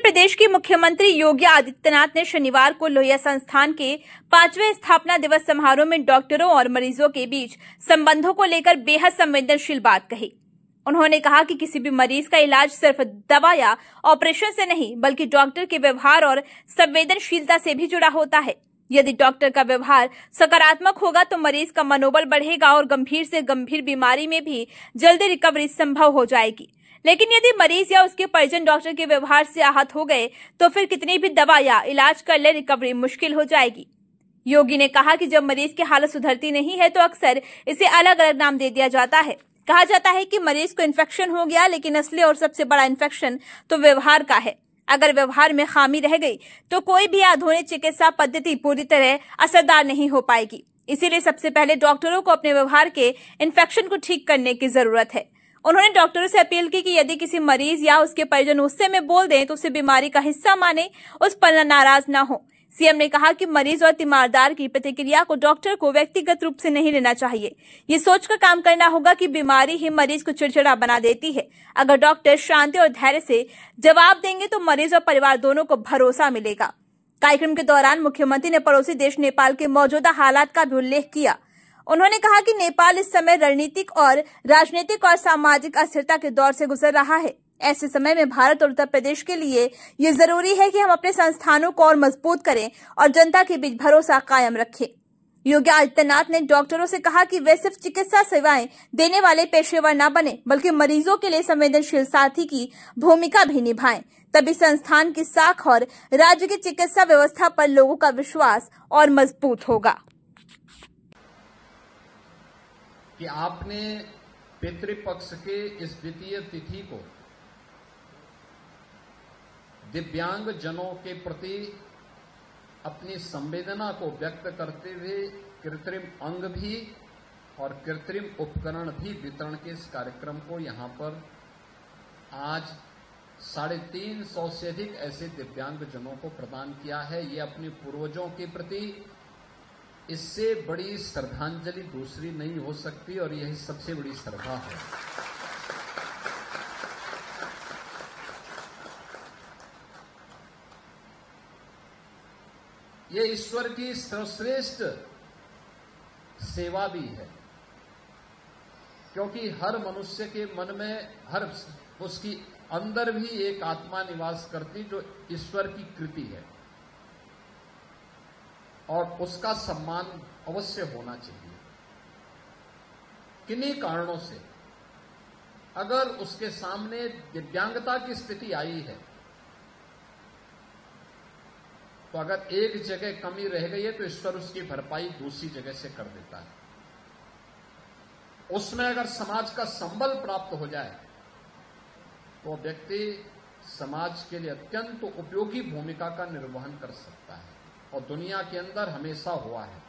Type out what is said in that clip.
प्रदेश के मुख्यमंत्री योगी आदित्यनाथ ने शनिवार को लोहिया संस्थान के 5वें स्थापना दिवस समारोह में डॉक्टरों और मरीजों के बीच संबंधों को लेकर बेहद संवेदनशील बात कही। उन्होंने कहा कि किसी भी मरीज का इलाज सिर्फ दवा या ऑपरेशन से नहीं बल्कि डॉक्टर के व्यवहार और संवेदनशीलता से भी जुड़ा होता है। यदि डॉक्टर का व्यवहार सकारात्मक होगा तो मरीज का मनोबल बढ़ेगा और गंभीर से गंभीर बीमारी में भी जल्दी रिकवरी संभव हो जाएगी। लेकिन यदि मरीज या उसके परिजन डॉक्टर के व्यवहार से आहत हो गए तो फिर कितनी भी दवा या इलाज कर ले रिकवरी मुश्किल हो जाएगी। योगी ने कहा कि जब मरीज की हालत सुधरती नहीं है तो अक्सर इसे अलग अलग नाम दे दिया जाता है। कहा जाता है कि मरीज को इन्फेक्शन हो गया, लेकिन असली और सबसे बड़ा इन्फेक्शन तो व्यवहार का है। अगर व्यवहार में खामी रह गई तो कोई भी आधुनिक चिकित्सा पद्धति पूरी तरह असरदार नहीं हो पाएगी। इसीलिए सबसे पहले डॉक्टरों को अपने व्यवहार के इन्फेक्शन को ठीक करने की जरूरत है। उन्होंने डॉक्टरों से अपील की कि यदि किसी मरीज या उसके परिजन गुस्से में बोल दें तो उसे बीमारी का हिस्सा माने, उस पर नाराज ना हो। सीएम ने कहा कि मरीज और तीमारदार की प्रतिक्रिया को डॉक्टर को व्यक्तिगत रूप से नहीं लेना चाहिए। ये सोचकर काम करना होगा कि बीमारी ही मरीज को चिड़चिड़ा बना देती है। अगर डॉक्टर शांति और धैर्य से जवाब देंगे तो मरीज और परिवार दोनों को भरोसा मिलेगा। कार्यक्रम के दौरान मुख्यमंत्री ने पड़ोसी देश नेपाल के मौजूदा हालात का भी उल्लेख किया। उन्होंने कहा कि नेपाल इस समय रणनीतिक और राजनीतिक और सामाजिक अस्थिरता के दौर से गुजर रहा है। ऐसे समय में भारत और उत्तर प्रदेश के लिए ये जरूरी है कि हम अपने संस्थानों को और मजबूत करें और जनता के बीच भरोसा कायम रखें। योगी आदित्यनाथ ने डॉक्टरों से कहा कि वे सिर्फ चिकित्सा सेवाएं देने वाले पेशेवर न बने बल्कि मरीजों के लिए संवेदनशील साथी की भूमिका भी निभाएं। तभी संस्थान की साख और राज्य की चिकित्सा व्यवस्था पर लोगों का विश्वास और मजबूत होगा। कि आपने पितृपक्ष के इस द्वितीय तिथि को दिव्यांग जनों के प्रति अपनी संवेदना को व्यक्त करते हुए कृत्रिम अंग भी और कृत्रिम उपकरण भी वितरण के इस कार्यक्रम को यहां पर आज 350 से अधिक ऐसे दिव्यांग जनों को प्रदान किया है। ये अपने पूर्वजों के प्रति इससे बड़ी श्रद्धांजलि दूसरी नहीं हो सकती और यही सबसे बड़ी श्रद्धा है। ये ईश्वर की सर्वश्रेष्ठ सेवा भी है, क्योंकि हर मनुष्य के मन में हर उसकी अंदर भी एक आत्मा निवास करती जो ईश्वर की कृति है और उसका सम्मान अवश्य होना चाहिए। किन्हीं कारणों से अगर उसके सामने दिव्यांगता की स्थिति आई है तो अगर एक जगह कमी रह गई है तो ईश्वर उसकी भरपाई दूसरी जगह से कर देता है। उसमें अगर समाज का संबल प्राप्त हो जाए तो व्यक्ति समाज के लिए अत्यंत उपयोगी भूमिका का निर्वहन कर सकता है और दुनिया के अंदर हमेशा हुआ है।